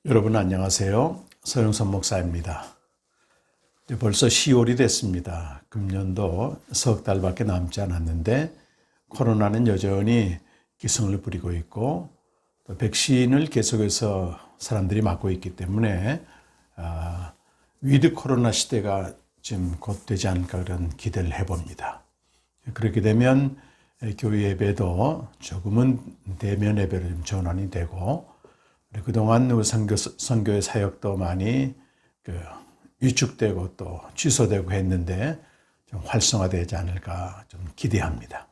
여러분 안녕하세요. 서영선 목사입니다. 벌써 10월이 됐습니다. 금년도 석 달밖에 남지 않았는데 코로나는 여전히 기승을 부리고 있고 또 백신을 계속해서 사람들이 맞고 있기 때문에 위드 코로나 시대가 지금 곧 되지 않을까 그런 기대를 해봅니다. 그렇게 되면 교회 예배도 조금은 대면 예배로 좀 전환이 되고 그동안 우리 선교의 사역도 많이 위축되고 또 취소되고 했는데 좀 활성화되지 않을까 좀 기대합니다.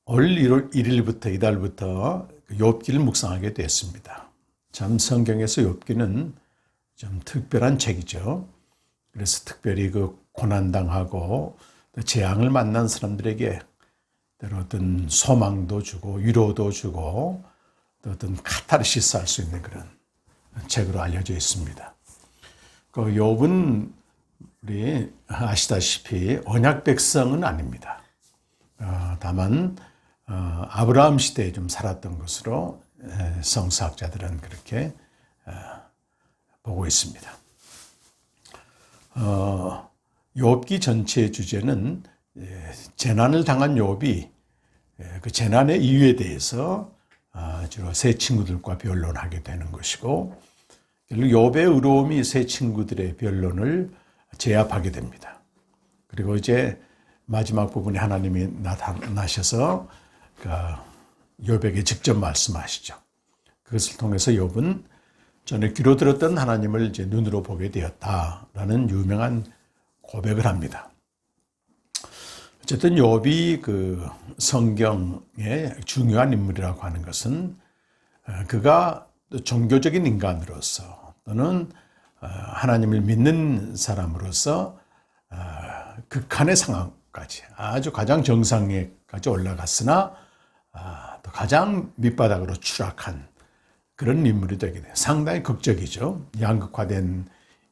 올 1월 1일부터 이달부터 욥기를 묵상하게 됐습니다. 참 성경에서 욥기는 좀 특별한 책이죠. 그래서 특별히 그 고난당하고 재앙을 만난 사람들에게 어떤 소망도 주고 위로도 주고 어떤 카타르시스 할 수 있는 그런 책으로 알려져 있습니다. 그 욥은 우리 아시다시피 언약 백성은 아닙니다. 다만 아브라함 시대에 좀 살았던 것으로 성서학자들은 그렇게 보고 있습니다. 욥기 전체의 주제는 재난을 당한 욥이 그 재난의 이유에 대해서 주로 세 친구들과 변론하게 되는 것이고 결국 욥의 의로움이 세 친구들의 변론을 제압하게 됩니다. 그리고 이제 마지막 부분에 하나님이 나타나셔서 욥에게 직접 말씀하시죠. 그것을 통해서 욥은 전에 귀로 들었던 하나님을 이제 눈으로 보게 되었다라는 유명한 고백을 합니다. 어쨌든 욥이 그 성경의 중요한 인물이라고 하는 것은 그가 종교적인 인간으로서 또는 하나님을 믿는 사람으로서 극한의 상황까지 아주 가장 정상에까지 올라갔으나 또 가장 밑바닥으로 추락한 그런 인물이 되게 돼요. 상당히 극적이죠. 양극화된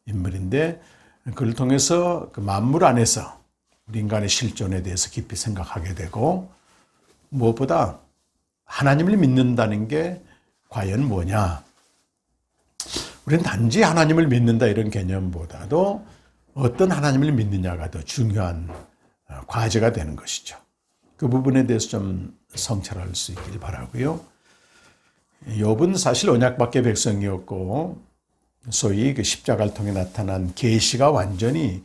인물인데 그를 통해서 그 만물 안에서 우리 인간의 실존에 대해서 깊이 생각하게 되고 무엇보다 하나님을 믿는다는 게 과연 뭐냐? 우리는 단지 하나님을 믿는다 이런 개념보다도 어떤 하나님을 믿느냐가 더 중요한 과제가 되는 것이죠. 그 부분에 대해서 좀 성찰할 수 있길 바라고요. 욥은 사실 언약밖의 백성이었고 소위 그 십자가를 통해 나타난 계시가 완전히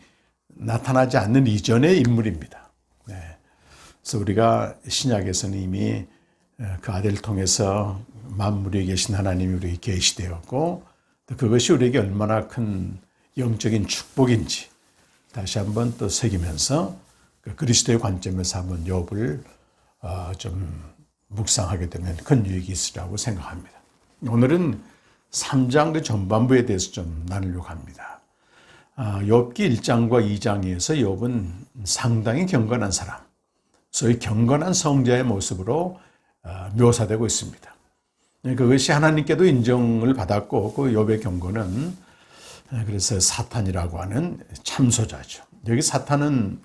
나타나지 않는 이전의 인물입니다. 그래서 우리가 신약에서는 이미 그 아들을 통해서 만물에 계신 하나님이 우리에게 계시되었고 그것이 우리에게 얼마나 큰 영적인 축복인지 다시 한번 또 새기면서 그 그리스도의 관점에서 한번 욥을 좀 묵상하게 되면 큰 유익이 있으리라고 생각합니다. 오늘은 3장 그 전반부에 대해서 좀 나누려고 합니다. 욥기 1장과 2장에서 욥은 상당히 경건한 사람, 소위 경건한 성자의 모습으로 묘사되고 있습니다. 그것이 하나님께도 인정을 받았고 그 욥의 경건은 그래서 사탄이라고 하는 참소자죠. 여기 사탄은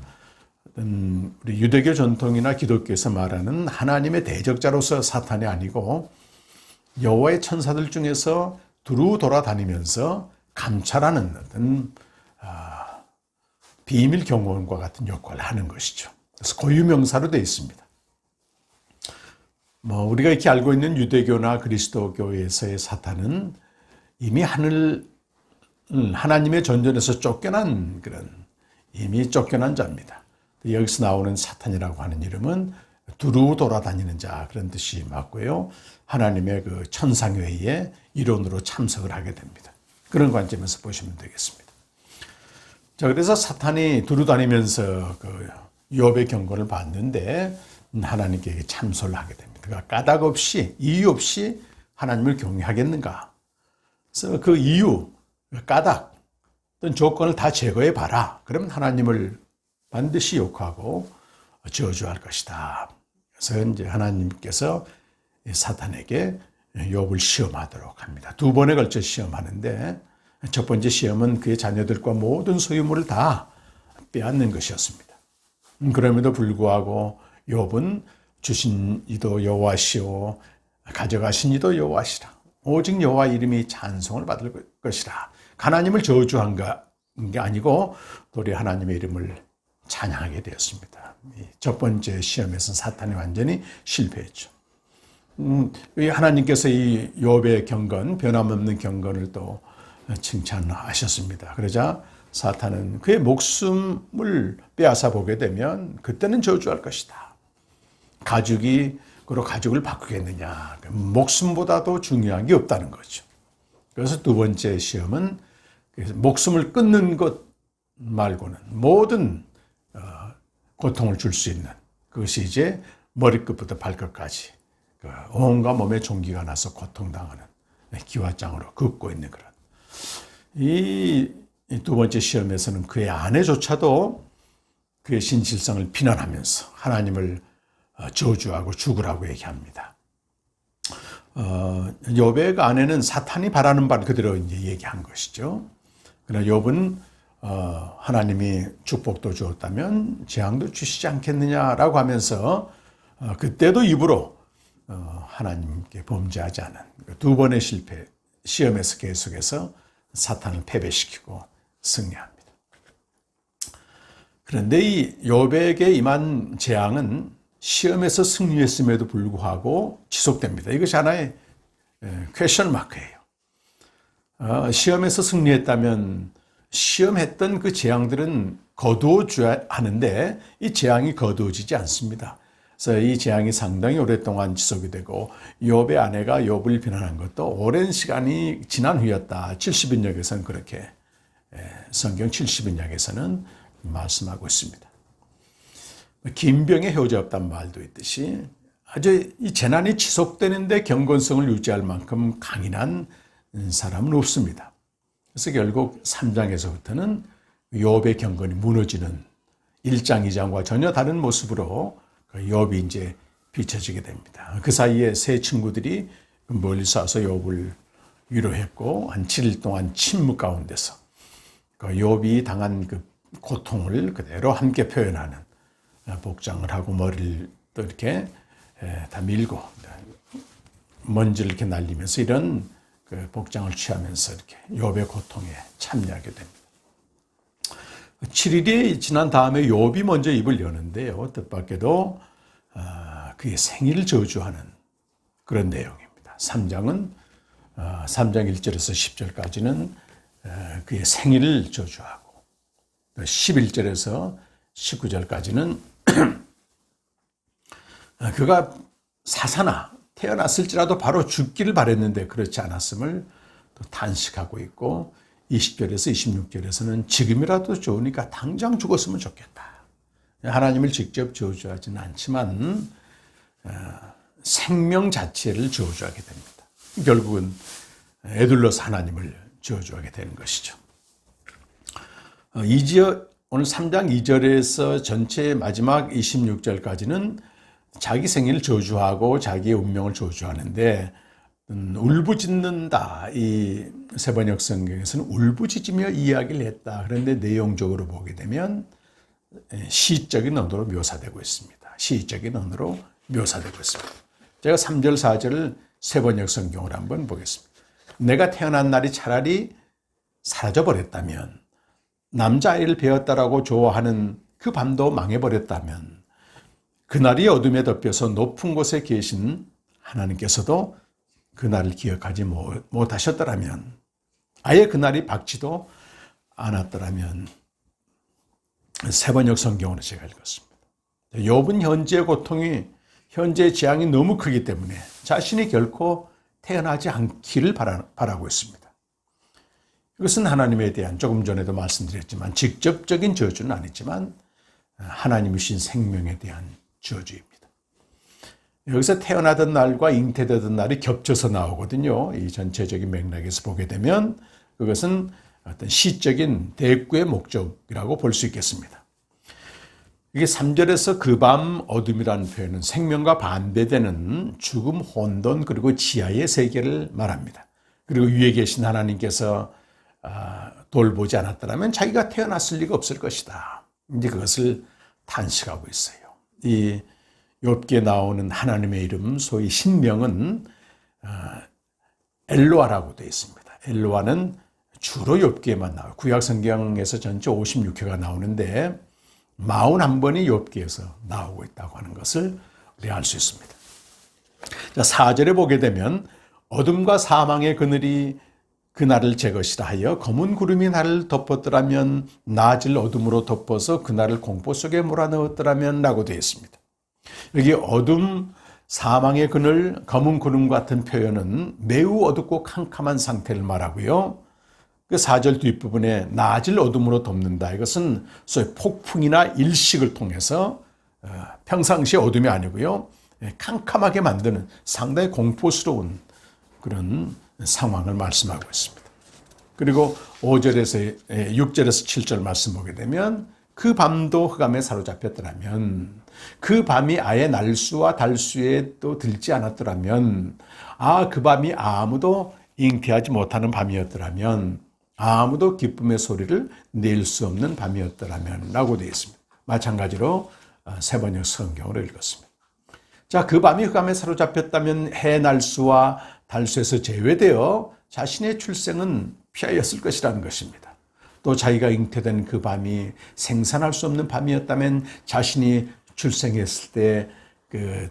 우리 유대교 전통이나 기독교에서 말하는 하나님의 대적자로서 사탄이 아니고 여호와의 천사들 중에서 두루 돌아다니면서 감찰하는 어떤 비밀 경호원과 같은 역할을 하는 것이죠. 그래서 고유명사로 되어 있습니다. 우리가 이렇게 알고 있는 유대교나 그리스도교에서의 사탄은 이미 하나님의 전전에서 쫓겨난 이미 쫓겨난 자입니다. 여기서 나오는 사탄이라고 하는 이름은 두루 돌아다니는 자 그런 뜻이 맞고요. 하나님의 그 천상회의에 이론으로 참석을 하게 됩니다. 그런 관점에서 보시면 되겠습니다. 자, 그래서 사탄이 두루 다니면서 그 욥의 경고를 받는데 하나님께 참소를 하게 됩니다. 그가 까닭 없이 이유 없이 하나님을 경외하겠는가? 그래서 그 이유, 까닭, 어떤 조건을 다 제거해 봐라. 그러면 하나님을 반드시 욕하고 저주할 것이다. 그래서 이제 하나님께서 사탄에게 욥을 시험하도록 합니다. 두 번에 걸쳐 시험하는데 첫 번째 시험은 그의 자녀들과 모든 소유물을 다 빼앗는 것이었습니다. 그럼에도 불구하고 욥은 주신 이도 여호와시오 가져가신 이도 여호와시라. 오직 여호와 이름이 찬송을 받을 것이라. 하나님을 저주한 게 아니고 도리 하나님의 이름을 찬양하게 되었습니다. 첫 번째 시험에서 사탄이 완전히 실패했죠. 하나님께서 이 욥의 경건, 변함없는 경건을 또 칭찬하셨습니다. 그러자 사탄은 그의 목숨을 빼앗아 보게 되면 그때는 저주할 것이다. 가죽을 바꾸겠느냐. 목숨보다도 중요한 게 없다는 거죠. 그래서 두 번째 시험은 목숨을 끊는 것 말고는 모든 고통을 줄 수 있는, 그것이 이제 머리끝부터 발끝까지 온갖 몸에 종기가 나서 고통당하는 기와장으로 긋고 있는 그런. 이 두 번째 시험에서는 그의 아내조차도 그의 신실성을 비난하면서 하나님을 저주하고 죽으라고 얘기합니다. 욥의 아내는 사탄이 바라는 바를 그대로 이제 얘기한 것이죠. 그러나 욥은 하나님이 축복도 주었다면 재앙도 주시지 않겠느냐라고 하면서 그때도 입으로 하나님께 범죄하지 않은 두 번의 실패, 시험에서 계속해서 사탄을 패배시키고 승리합니다. 그런데 이 욥에게 임한 재앙은 시험에서 승리했음에도 불구하고 지속됩니다. 이것이 하나의 퀘션 마크예요. 시험에서 승리했다면 시험했던 그 재앙들은 거두어줘야 하는데 이 재앙이 거두어지지 않습니다. 그래서 이 재앙이 상당히 오랫동안 지속이 되고 욥의 아내가 욥을 비난한 것도 오랜 시간이 지난 후였다. 70인역에서는 그렇게 성경 70인역에서는 말씀하고 있습니다. 긴병에 효자 없다는 말도 있듯이 아주 이 재난이 지속되는데 경건성을 유지할 만큼 강인한 사람은 없습니다. 그래서 결국 3장에서부터는 욥의 경건이 무너지는 1장, 2장과 전혀 다른 모습으로 욥이 이제 비춰지게 됩니다. 그 사이에 세 친구들이 멀리서 와서 욥을 위로했고 한 7일 동안 침묵 가운데서 욥이 당한 그 고통을 그대로 함께 표현하는 복장을 하고 머리를 또 이렇게 다 밀고 먼지를 이렇게 날리면서 이런 그 복장을 취하면서 이렇게 욥의 고통에 참여하게 됩니다. 7일이 지난 다음에 욥이 먼저 입을 여는데요. 뜻밖에도 그의 생일을 저주하는 그런 내용입니다. 3장은 3장 1절에서 10절까지는 그의 생일을 저주하고 11절에서 19절까지는 그가 사사나 태어났을지라도 바로 죽기를 바랬는데 그렇지 않았음을 또 탄식하고 있고 20절에서 26절에서는 지금이라도 좋으니까 당장 죽었으면 좋겠다. 하나님을 직접 저주하지는 않지만 생명 자체를 저주하게 됩니다. 결국은 에둘러서 하나님을 저주하게 되는 것이죠. 오늘 3장 2절에서 전체 마지막 26절까지는 자기 생일을 저주하고 자기의 운명을 저주하는데 울부짖는다. 이 세번역 성경에서는 울부짖으며 이야기를 했다. 그런데 내용적으로 보게 되면 시적인 언어로 묘사되고 있습니다. 시적인 언어로 묘사되고 있습니다. 제가 3절, 4절을 세번역 성경으로 한번 보겠습니다. 내가 태어난 날이 차라리 사라져버렸다면, 남자아이를 배웠다라고 좋아하는 그 밤도 망해버렸다면, 그날이 어둠에 덮여서 높은 곳에 계신 하나님께서도 그날을 기억하지 못하셨더라면, 아예 그날이 밝지도 않았더라면, 세번역 성경으로 제가 읽었습니다. 욥은 현재의 고통이, 현재의 재앙이 너무 크기 때문에 자신이 결코 태어나지 않기를 바라고 있습니다. 이것은 하나님에 대한, 조금 전에도 말씀드렸지만 직접적인 저주는 아니지만 하나님이신 생명에 대한 저주입니다. 여기서 태어나던 날과 잉태되던 날이 겹쳐서 나오거든요. 이 전체적인 맥락에서 보게 되면 그것은 어떤 시적인 대꾸의 목적이라고 볼 수 있겠습니다. 이게 3절에서 그 밤 어둠이라는 표현은 생명과 반대되는 죽음, 혼돈, 그리고 지하의 세계를 말합니다. 그리고 위에 계신 하나님께서 돌보지 않았더라면 자기가 태어났을 리가 없을 것이다. 이제 그것을 탄식하고 있어요. 이 욥기에 나오는 하나님의 이름, 소위 신명은 엘로아라고 되어 있습니다. 엘로아는 주로 욥기에만 나와요. 구약 성경에서 전체 56회가 나오는데 41번이 욥기에서 나오고 있다고 하는 것을 우리가 알 수 있습니다. 자, 4절에 보게 되면 어둠과 사망의 그늘이 그날을 제 것이라 하여 검은 구름이 나를 덮었더라면 낮을 어둠으로 덮어서 그날을 공포 속에 몰아넣었더라면 라고 되어 있습니다. 여기 어둠, 사망의 그늘, 검은 구름 같은 표현은 매우 어둡고 캄캄한 상태를 말하고요. 그 4절 뒷부분에 낮을 어둠으로 덮는다. 이것은 소위 폭풍이나 일식을 통해서 평상시 어둠이 아니고요. 캄캄하게 만드는 상당히 공포스러운 그런 상황을 말씀하고 있습니다. 그리고 5절에서 6절에서 7절 말씀 보게 되면 그 밤도 흑암에 사로잡혔더라면 그 밤이 아예 날수와 달수에 또 들지 않았더라면 그 밤이 아무도 잉태하지 못하는 밤이었더라면 아무도 기쁨의 소리를 낼 수 없는 밤이었더라면 라고 되어 있습니다. 마찬가지로 세번역 성경으로 읽었습니다. 자, 그 밤이 흑암에 사로잡혔다면 해 날수와 달수에서 제외되어 자신의 출생은 피하였을 것이라는 것입니다. 또 자기가 잉태된 그 밤이 생산할 수 없는 밤이었다면 자신이 출생했을 때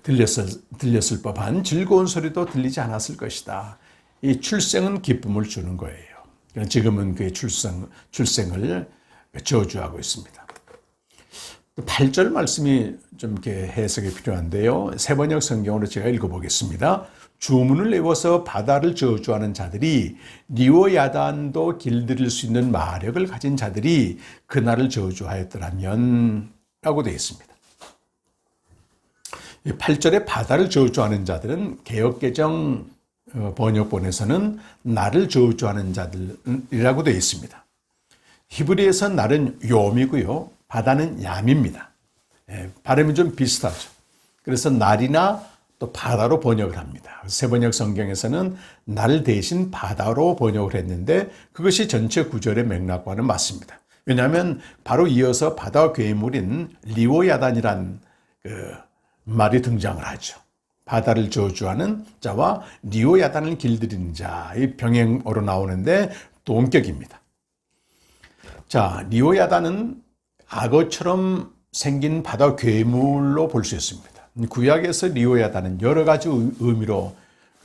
들렸을 법한 즐거운 소리도 들리지 않았을 것이다. 이 출생은 기쁨을 주는 거예요. 지금은 그의 출생을 저주하고 있습니다. 8절 말씀이 좀 이렇게 해석이 필요한데요. 세번역 성경으로 제가 읽어보겠습니다. 주문을 외워서 바다를 저주하는 자들이 리오야단도 길들일 수 있는 마력을 가진 자들이 그날을 저주하였더라면 라고 되어 있습니다. 8절에 바다를 저주하는 자들은 개역개정 번역본에서는 나를 저주하는 자들이라고 되어 있습니다. 히브리에서 날은 욤이고요. 바다는 얌입니다. 발음이 좀 비슷하죠. 그래서 날이나 또 바다로 번역을 합니다. 세번역 성경에서는 날 대신 바다로 번역을 했는데 그것이 전체 구절의 맥락과는 맞습니다. 왜냐하면 바로 이어서 바다 괴물인 리오야단이란 말이 등장을 하죠. 바다를 저주하는 자와 리오야단을 길들이는 자, 이 병행어로 나오는데 동격입니다. 자, 리오야단은 악어처럼 생긴 바다 괴물로 볼 수 있습니다. 구약에서 리오야단은 여러 가지 의미로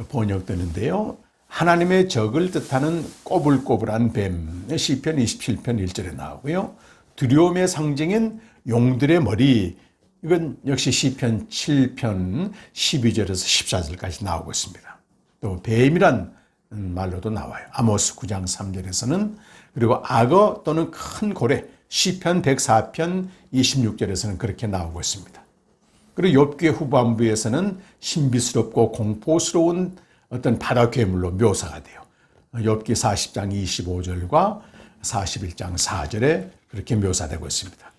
번역되는데요. 하나님의 적을 뜻하는 꼬불꼬불한 뱀, 시편 27편 1절에 나오고요. 두려움의 상징인 용들의 머리, 이건 역시 시편 7편 12절에서 14절까지 나오고 있습니다. 또 뱀이란 말로도 나와요. 아모스 9장 3절에서는, 그리고 악어 또는 큰 고래, 시편 104편 26절에서는 그렇게 나오고 있습니다. 그리고 욥기의 후반부에서는 신비스럽고 공포스러운 어떤 바다 괴물로 묘사가 돼요. 욥기 40장 25절과 41장 4절에 그렇게 묘사되고 있습니다.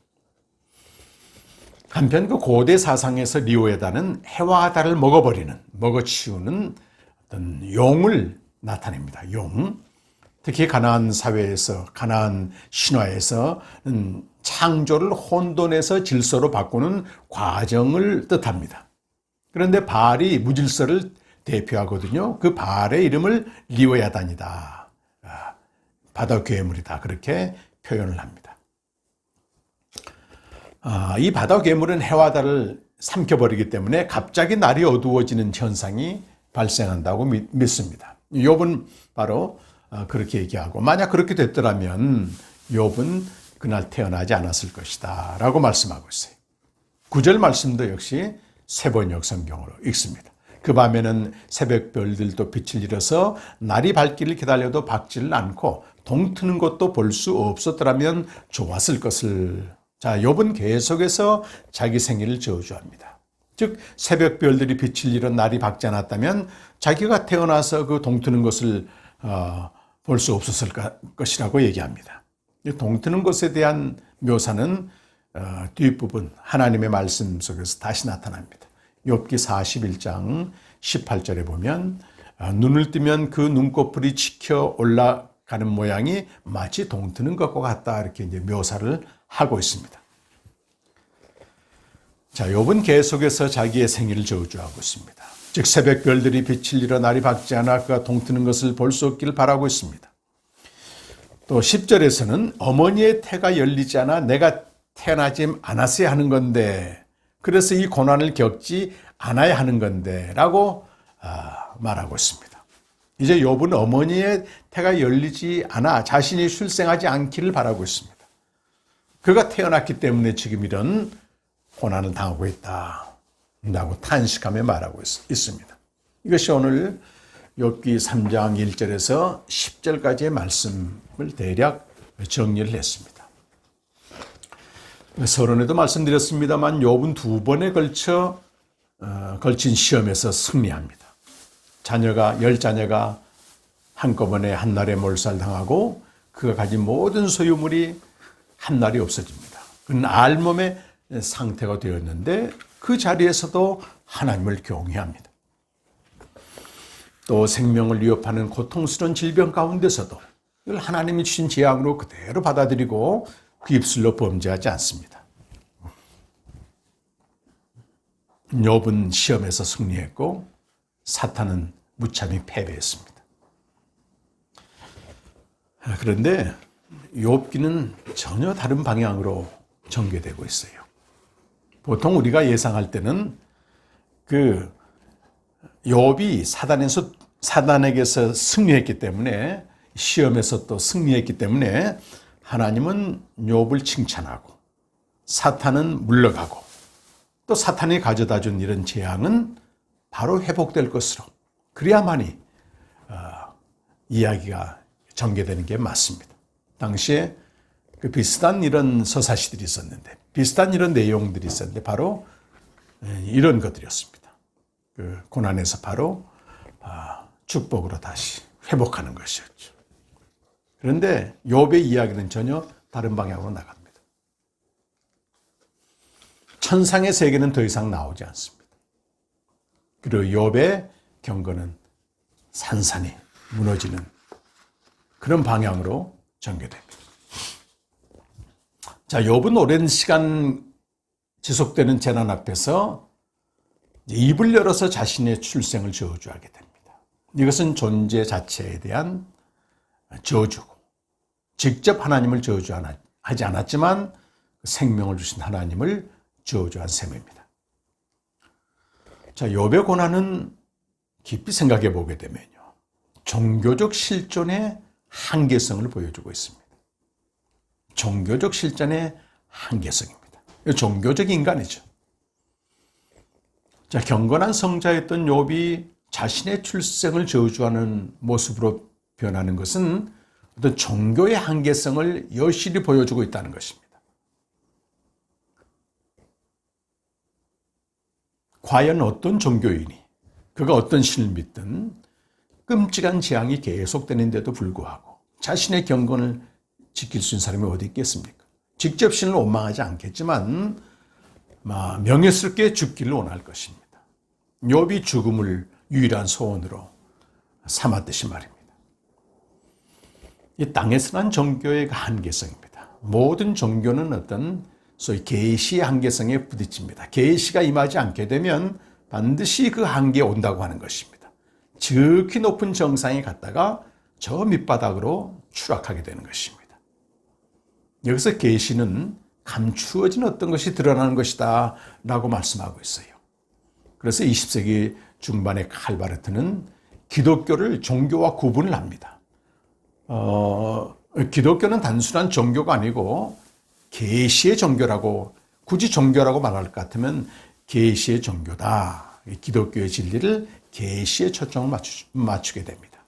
한편 그 고대 사상에서 리오야단은 해와 달을 먹어치우는 어떤 용을 나타냅니다. 용. 특히 가나안 사회에서, 가나안 신화에서는 창조를 혼돈에서 질서로 바꾸는 과정을 뜻합니다. 그런데 바알이 무질서를 대표하거든요. 그 바알의 이름을 리오야단이다, 바다 괴물이다, 그렇게 표현을 합니다. 이 바다 괴물은 해와 달을 삼켜버리기 때문에 갑자기 날이 어두워지는 현상이 발생한다고 믿습니다. 욥은 바로 그렇게 얘기하고, 만약 그렇게 됐더라면 욥은 그날 태어나지 않았을 것이다 라고 말씀하고 있어요. 9절 말씀도 역시 세번역 성경으로 읽습니다. 그 밤에는 새벽별들도 빛을 잃어서 날이 밝기를 기다려도 밝지를 않고 동트는 것도 볼 수 없었더라면 좋았을 것을. 자, 욥은 계속해서 자기 생일을 저주합니다. 즉 새벽별들이 빛을 잃어 날이 밝지 않았다면 자기가 태어나서 그 동트는 것을 볼 수 없었을 것이라고 얘기합니다. 동트는 것에 대한 묘사는 뒷부분 하나님의 말씀 속에서 다시 나타납니다. 욥기 41장 18절에 보면 눈을 뜨면 그 눈꺼풀이 치켜 올라가는 모양이 마치 동트는 것과 같다, 이렇게 이제 묘사를 하고 있습니다. 자, 욥은 계속해서 자기의 생일을 저주하고 있습니다. 즉 새벽 별들이 빛을 잃어 날이 밝지 않아 그가 동트는 것을 볼 수 없기를 바라고 있습니다. 또 10절에서는 어머니의 태가 열리지 않아 내가 태어나지 않았어야 하는 건데 그래서 이 고난을 겪지 않아야 하는 건데 라고 말하고 있습니다. 이제 욥은 어머니의 태가 열리지 않아 자신이 출생하지 않기를 바라고 있습니다. 그가 태어났기 때문에 지금 이런 고난을 당하고 있다라고 탄식하며 말하고 있습니다. 이것이 오늘 욥기 3장 1절에서 10절까지의 말씀을 대략 정리를 했습니다. 서론에도 말씀드렸습니다만 욥은 두 번에 걸친 시험에서 승리합니다. 열 자녀가 한꺼번에 한날에 몰살당하고 그가 가진 모든 소유물이 한날이 없어집니다. 그는 알몸의 상태가 되었는데 그 자리에서도 하나님을 경외합니다. 또 생명을 위협하는 고통스러운 질병 가운데서도 이걸 하나님이 주신 재앙으로 그대로 받아들이고 그 입술로 범죄하지 않습니다. 욥은 시험에서 승리했고 사탄은 무참히 패배했습니다. 그런데 욥기는 전혀 다른 방향으로 전개되고 있어요. 보통 우리가 예상할 때는 그 욥이 사단에게서 승리했기 때문에 시험에서 또 승리했기 때문에 하나님은 욥을 칭찬하고 사탄은 물러가고 또 사탄이 가져다 준 이런 재앙은 바로 회복될 것으로 그래야만이 이야기가 전개되는 게 맞습니다. 당시에 그 비슷한 이런 서사시들이 있었는데 비슷한 이런 내용들이 있었는데 바로 이런 것들이었습니다. 그 고난에서 바로 축복으로 다시 회복하는 것이었죠. 그런데 욥의 이야기는 전혀 다른 방향으로 나갑니다. 천상의 세계는 더 이상 나오지 않습니다. 그리고 욥의 경건은 산산이 무너지는 그런 방향으로 전개됩니다. 자, 욥은 오랜 시간 지속되는 재난 앞에서 입을 열어서 자신의 출생을 저주하게 됩니다. 이것은 존재 자체에 대한 저주고 직접 하나님을 저주하지 않았지만 생명을 주신 하나님을 저주한 셈입니다. 자, 욥의 고난은 깊이 생각해 보게 되면요, 종교적 실존의 한계성을 보여주고 있습니다. 종교적 실존의 한계성입니다. 종교적 인간이죠. 자, 경건한 성자였던 욥이 자신의 출생을 저주하는 모습으로 변하는 것은 어떤 종교의 한계성을 여실히 보여주고 있다는 것입니다. 과연 어떤 종교인이 그가 어떤 신을 믿든 끔찍한 재앙이 계속되는데도 불구하고 자신의 경건을 지킬 수 있는 사람이 어디 있겠습니까? 직접 신을 원망하지 않겠지만 명예스럽게 죽기를 원할 것입니다. 욥이 죽음을 유일한 소원으로 삼았듯이 말입니다. 이 땅에서 난 종교의 한계성입니다. 모든 종교는 어떤 소위 계시의 한계성에 부딪힙니다. 계시가 임하지 않게 되면 반드시 그 한계에 온다고 하는 것입니다. 지극히 높은 정상에 갔다가 저 밑바닥으로 추락하게 되는 것입니다. 여기서 계시는 감추어진 어떤 것이 드러나는 것이다 라고 말씀하고 있어요. 그래서 20세기 중반의 칼바르트는 기독교를 종교와 구분을 합니다. 기독교는 단순한 종교가 아니고 계시의 종교라고, 굳이 종교라고 말할 것 같으면 계시의 종교다. 기독교의 진리를 계시에 초점을 맞추게 됩니다.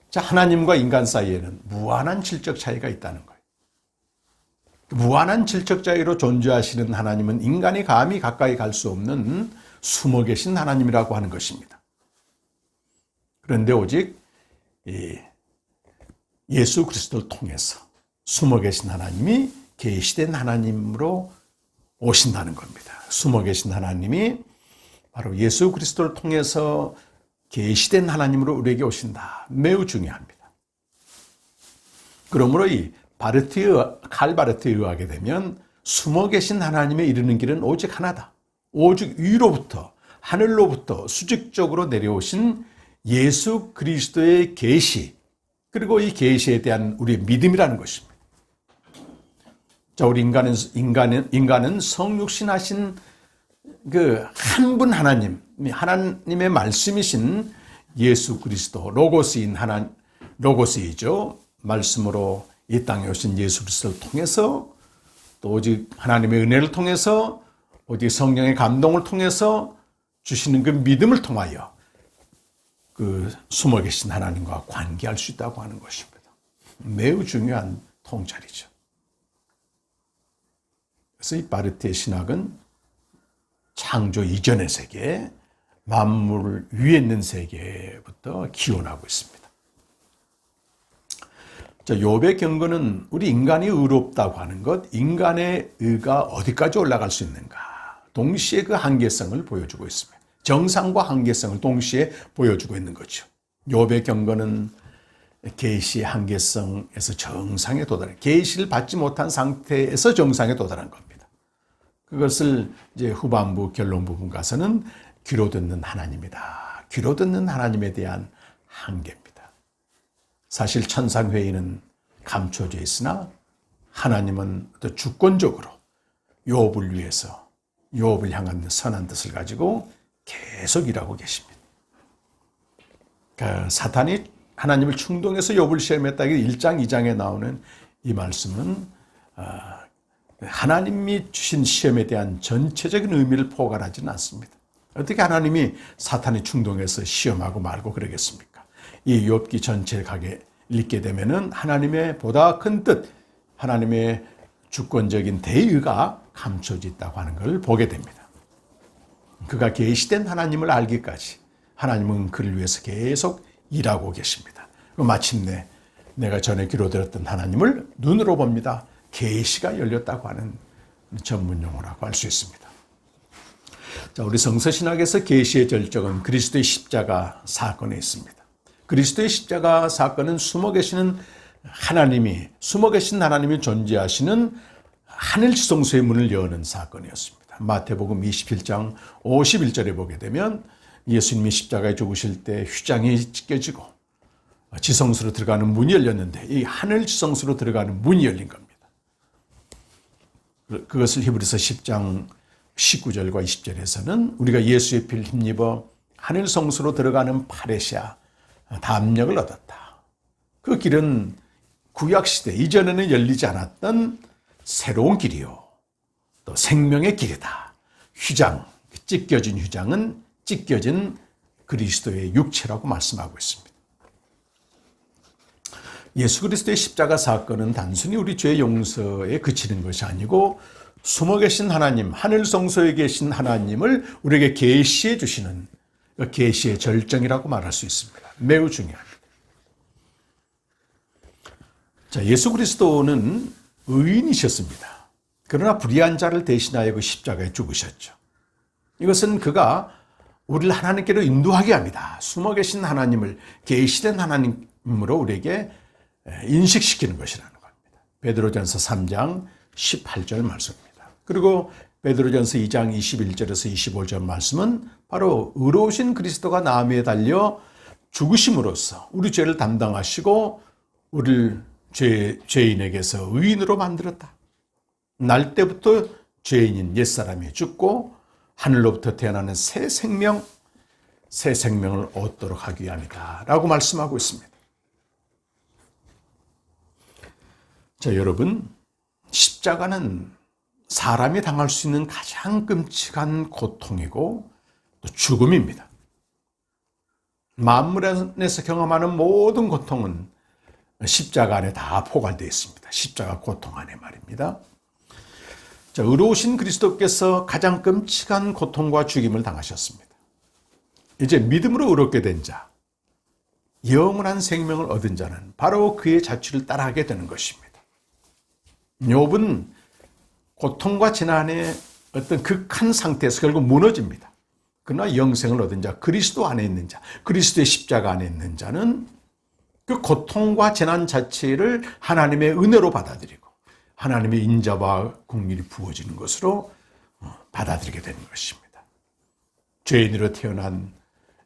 자, 하나님과 인간 사이에는 무한한 질적 차이가 있다는 거예요. 무한한 질적 차이로 존재하시는 하나님은 인간이 감히 가까이 갈 수 없는 숨어 계신 하나님이라고 하는 것입니다. 그런데 오직 예수 그리스도를 통해서 숨어 계신 하나님이 계시된 하나님으로 오신다는 겁니다. 숨어 계신 하나님이 바로 예수 그리스도를 통해서 계시된 하나님으로 우리에게 오신다. 매우 중요합니다. 그러므로 이 칼바르트에 의하게 되면 숨어 계신 하나님에 이르는 길은 오직 하나다. 오직 위로부터 하늘로부터 수직적으로 내려오신 예수 그리스도의 계시, 그리고 이 계시에 대한 우리의 믿음이라는 것입니다. 자, 우리 인간은 성육신 하신 그 한 분 하나님의 말씀이신 예수 그리스도, 로고스이죠. 말씀으로 이 땅에 오신 예수 그리스도를 통해서, 또 오직 하나님의 은혜를 통해서, 오직 성령의 감동을 통해서 주시는 그 믿음을 통하여 그 숨어 계신 하나님과 관계할 수 있다고 하는 것입니다. 매우 중요한 통찰이죠. 그래서 이 바르트의 신학은 창조 이전의 세계, 만물 위에 있는 세계부터 기원하고 있습니다. 자, 욥의 경고는 우리 인간이 의롭다고 하는 것, 인간의 의가 어디까지 올라갈 수 있는가, 동시에 그 한계성을 보여주고 있습니다. 정상과 한계성을 동시에 보여주고 있는 거죠. 욥의 경고는 계시의 한계성에서 정상에 도달해, 계시를 받지 못한 상태에서 정상에 도달한 겁니다. 그것을 이제 후반부 결론 부분 가서는 귀로 듣는 하나님이다. 귀로 듣는 하나님에 대한 한계입니다. 사실 천상회의는 감춰져 있으나 하나님은 또 주권적으로 욥을 위해서, 욥을 향한 선한 뜻을 가지고 계속 일하고 계십니다. 그러니까 사탄이 하나님을 충동해서 욥을 시험했다. 1장, 2장에 나오는 이 말씀은 하나님이 주신 시험에 대한 전체적인 의미를 포괄하지는 않습니다. 어떻게 하나님이 사탄이 충동해서 시험하고 말고 그러겠습니까? 이 욥기 전체를 읽게 되면은 하나님의 보다 큰 뜻, 하나님의 주권적인 대의가 감춰져 있다고 하는 걸 보게 됩니다. 그가 계시된 하나님을 알기까지 하나님은 그를 위해서 계속 일하고 계십니다. 마침내 내가 전에 귀로 들었던 하나님을 눈으로 봅니다. 계시가 열렸다고 하는 전문 용어라고 할 수 있습니다. 자, 우리 성서신학에서 계시의 절정은 그리스도의 십자가 사건에 있습니다. 그리스도의 십자가 사건은 숨어 계신 하나님이 존재하시는 하늘 지성소의 문을 여는 사건이었습니다. 마태복음 27장 51절에 보게 되면 예수님이 십자가에 죽으실 때 휘장이 찢겨지고 지성소로 들어가는 문이 열렸는데 이 하늘 지성소로 들어가는 문이 열린 겁니다. 그것을 히브리서 10장 19절과 20절에서는 우리가 예수의 피를 힘입어 하늘 성소로 들어가는 파레시아 담력을 얻었다. 그 길은 구약시대 이전에는 열리지 않았던 새로운 길이요, 또 생명의 길이다. 휘장, 찢겨진 휘장은 찢겨진 그리스도의 육체라고 말씀하고 있습니다. 예수 그리스도의 십자가 사건은 단순히 우리 죄 용서에 그치는 것이 아니고 숨어 계신 하나님, 하늘 성소에 계신 하나님을 우리에게 계시해 주시는 계시의 절정이라고 말할 수 있습니다. 매우 중요합니다. 자, 예수 그리스도는 의인이셨습니다. 그러나 불의한 자를 대신하여 그 십자가에 죽으셨죠. 이것은 그가 우리를 하나님께로 인도하게 합니다. 숨어 계신 하나님을 계시된 하나님으로 우리에게 인식시키는 것이라는 겁니다. 베드로전서 3장 18절 말씀입니다. 그리고 베드로전서 2장 21절에서 25절 말씀은 바로 의로우신 그리스도가 나무에 달려 죽으심으로써 우리 죄를 담당하시고 우리를 죄인에게서 의인으로 만들었다. 날 때부터 죄인인 옛사람이 죽고 하늘로부터 태어나는 새 생명을 얻도록 하기 위함이다 라고 말씀하고 있습니다. 자, 여러분, 십자가는 사람이 당할 수 있는 가장 끔찍한 고통이고 또 죽음입니다. 만물 안에서 경험하는 모든 고통은 십자가 안에 다 포괄되어 있습니다. 십자가 고통 안에 말입니다. 자, 의로우신 그리스도께서 가장 끔찍한 고통과 죽임을 당하셨습니다. 이제 믿음으로 의롭게 된 자, 영원한 생명을 얻은 자는 바로 그의 자취를 따라하게 되는 것입니다. 욥은 고통과 재난의 어떤 극한 상태에서 결국 무너집니다. 그러나 영생을 얻은 자, 그리스도 안에 있는 자, 그리스도의 십자가 안에 있는 자는 그 고통과 재난 자체를 하나님의 은혜로 받아들이고 하나님의 인자와 긍휼이 부어지는 것으로 받아들이게 되는 것입니다. 죄인으로 태어난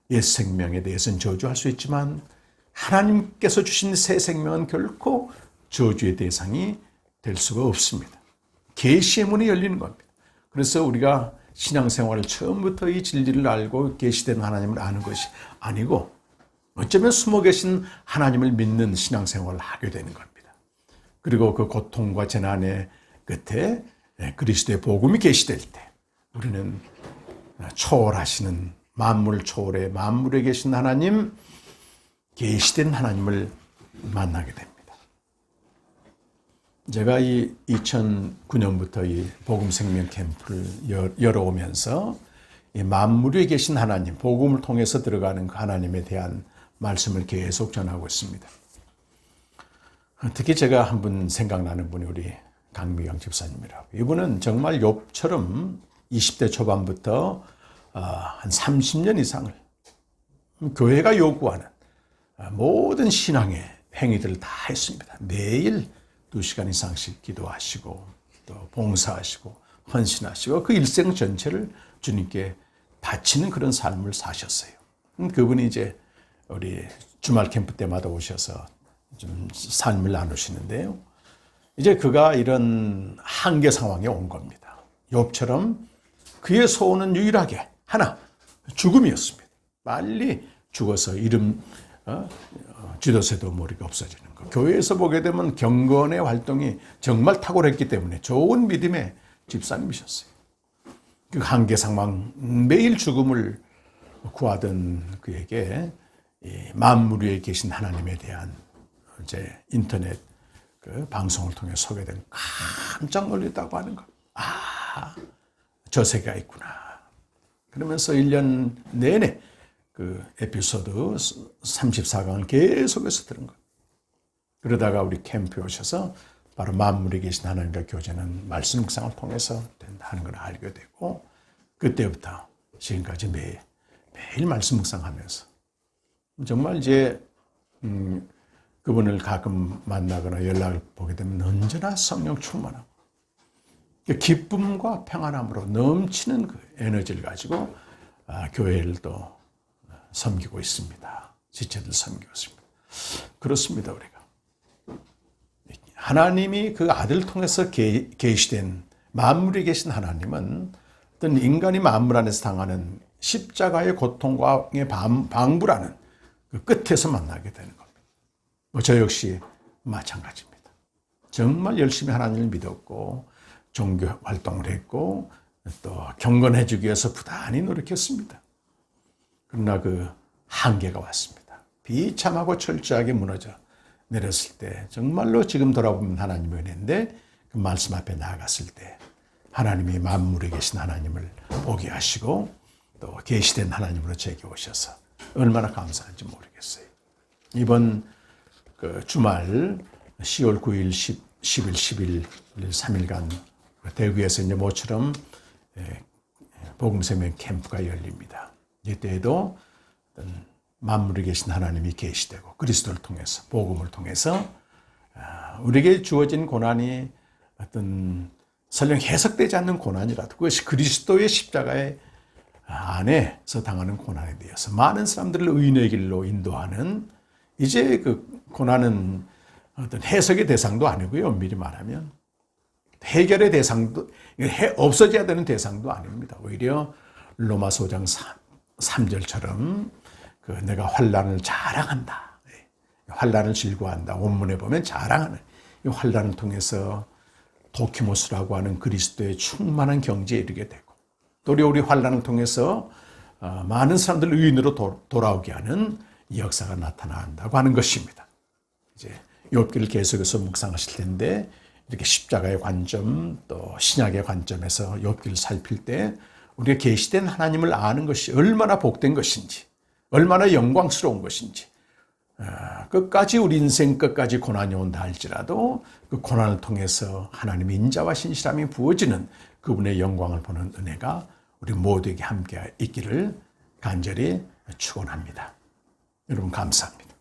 옛 생명에 대해서는 저주할 수 있지만 하나님께서 주신 새 생명은 결코 저주의 대상이 될 수가 없습니다. 계시의 문이 열리는 겁니다. 그래서 우리가 신앙생활을 처음부터 이 진리를 알고 계시된 하나님을 아는 것이 아니고 어쩌면 숨어 계신 하나님을 믿는 신앙생활을 하게 되는 겁니다. 그리고 그 고통과 재난의 끝에 그리스도의 복음이 계시될 때 우리는 초월하시는 만물 초월에 만물에 계신 하나님, 계시된 하나님을 만나게 됩니다. 제가 이 2009년부터 이 복음생명 캠프를 열어오면서 이 만물에 계신 하나님, 복음을 통해서 들어가는 그 하나님에 대한 말씀을 계속 전하고 있습니다. 특히 제가 한 분 생각나는 분이 우리 강미경 집사님이라고. 이분은 정말 욥처럼 20대 초반부터 한 30년 이상을 교회가 요구하는 모든 신앙의 행위들을 다 했습니다. 매일 2시간 이상씩 기도하시고 또 봉사하시고 헌신하시고 그 일생 전체를 주님께 바치는 그런 삶을 사셨어요. 그분이 이제 우리 주말 캠프 때마다 오셔서 좀 삶을 나누시는데요. 이제 그가 이런 한계 상황에 온 겁니다. 욥처럼 그의 소원은 유일하게 하나, 죽음이었습니다. 빨리 죽어서 이름 쥐도새도 모르게 없어지는 것. 교회에서 보게 되면 경건의 활동이 정말 탁월했기 때문에 좋은 믿음의 집사님이셨어요. 그 한계 상황, 매일 죽음을 구하던 그에게 만물 위에 계신 하나님에 대한 이제 인터넷 그 방송을 통해 소개된 깜짝 놀랐다고 하는 것. 저 세계가 있구나. 그러면서 1년 내내 그 에피소드 34강을 계속해서 들은 것. 그러다가 우리 캠프에 오셔서 바로 만물에 계신 하나님과 교제는 말씀 묵상을 통해서 된다는 걸 알게 되고 그때부터 지금까지 매일 말씀 묵상하면서 정말 이제 그분을 가끔 만나거나 연락을 보게 되면 언제나 성령 충만하고 기쁨과 평안함으로 넘치는 그 에너지를 가지고 교회를 또 섬기고 있습니다. 지체들 섬기고 있습니다. 그렇습니다. 우리가 하나님이 그 아들을 통해서 계시된 만물에 계신 하나님은 어떤 인간이 만물 안에서 당하는 십자가의 고통과 방부라는 그 끝에서 만나게 되는 겁니다. 저 역시 마찬가지입니다. 정말 열심히 하나님을 믿었고 종교 활동을 했고 또 경건해지기 위해서 부단히 노력했습니다. 그러나 그 한계가 왔습니다. 비참하고 철저하게 무너져 내렸을 때 정말로 지금 돌아보면 하나님의 은혜인데 그 말씀 앞에 나아갔을 때 하나님이 만물에 계신 하나님을 보게 하시고 또 계시된 하나님으로 제게 오셔서 얼마나 감사한지 모르겠어요. 이번 그 주말 10월 9일, 10일, 11일 3일간 대구에서 이제 모처럼 복음생명 캠프가 열립니다. 이때에도 만물에 계신 하나님이 계시되고 그리스도를 통해서 복음을 통해서 우리에게 주어진 고난이 어떤 설령 해석되지 않는 고난이라도 그것이 그리스도의 십자가의 안에서 당하는 고난에 대해서 많은 사람들을 의인의 길로 인도하는 이제 그 고난은 어떤 해석의 대상도 아니고요. 미리 말하면 해결의 대상도 없어져야 되는 대상도 아닙니다. 오히려 로마서 5장 3절처럼 그 내가 환난을 자랑한다. 환난을 즐거워한다. 원문에 보면 자랑하는 이 환난을 통해서 도키모스라고 하는 그리스도의 충만한 경지에 이르게 되고 또 우리 환난을 통해서 많은 사람들을 의인으로 돌아오게 하는 이 역사가 나타난다고 하는 것입니다. 이제 욥기를 계속해서 묵상하실 텐데 이렇게 십자가의 관점 또 신약의 관점에서 욥기를 살필 때 우리가 계시된 하나님을 아는 것이 얼마나 복된 것인지 얼마나 영광스러운 것인지 끝까지 우리 인생 끝까지 고난이 온다 할지라도 그 고난을 통해서 하나님의 인자와 신실함이 부어지는 그분의 영광을 보는 은혜가 우리 모두에게 함께 있기를 간절히 축원합니다. 여러분 감사합니다.